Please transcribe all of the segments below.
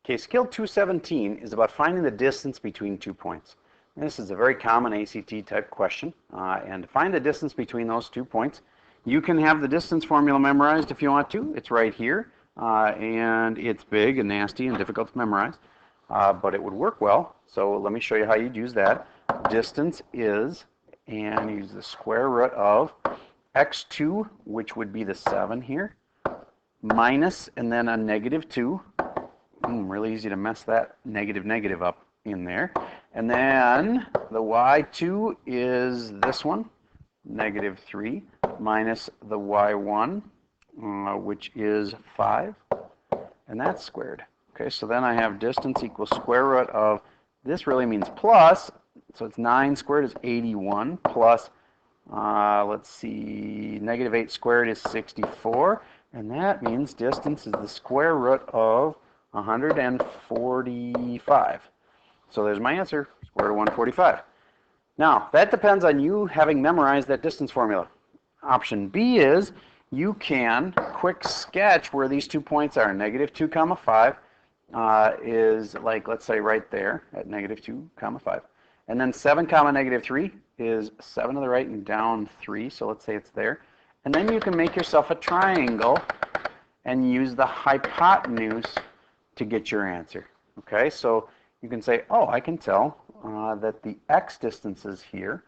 Okay, skill 217 is about finding the distance between 2 points. And this is a very common ACT type question. And to find the distance between those 2 points, you can have the distance formula memorized if you want to. It's right here. And it's big and nasty and difficult to memorize. But it would work well. So let me show you how you'd use that. Distance is, and use the square root of x2, which would be the 7 here, minus, and then a negative 2. Really easy to mess that negative up in there. And then the y2 is this one, negative 3, minus the y1, which is 5, and that's squared. Okay, so then I have distance equals square root of, this really means plus, so it's 9 squared is 81, plus, let's see, negative 8 squared is 64, and that means distance is the square root of 145. So there's my answer, square root of 145. Now, that depends on you having memorized that distance formula. Option B is you can quick sketch where these 2 points are. Negative 2 comma 5 is like, let's say right there at negative 2 comma 5. And then 7 comma negative 3 is 7 to the right and down 3. So let's say it's there. And then you can make yourself a triangle and use the hypotenuse to get your answer. Okay, so you can say, oh, I can tell that the x distances here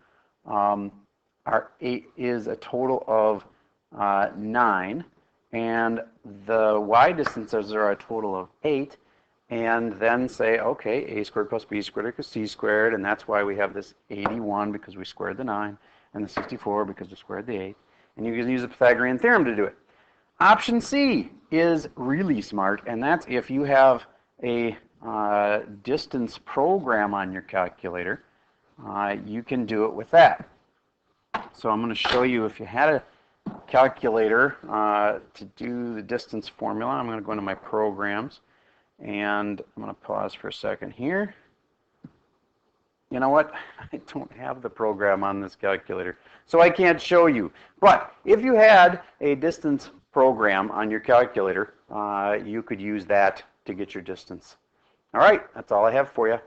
is a total of 9, and the y distances are a total of 8, and then say, okay, a squared plus b squared equals c squared, and that's why we have this 81 because we squared the 9, and the 64 because we squared the 8, and you can use the Pythagorean theorem to do it. Option C is really smart, and that's if you have a distance program on your calculator, you can do it with that. So I'm going to show you, if you had a calculator to do the distance formula, I'm going to go into my programs, and I'm going to pause for a second here. You know what? I don't have the program on this calculator, so I can't show you. But if you had a distance program on your calculator, you could use that to get your distance. All right, that's all I have for you.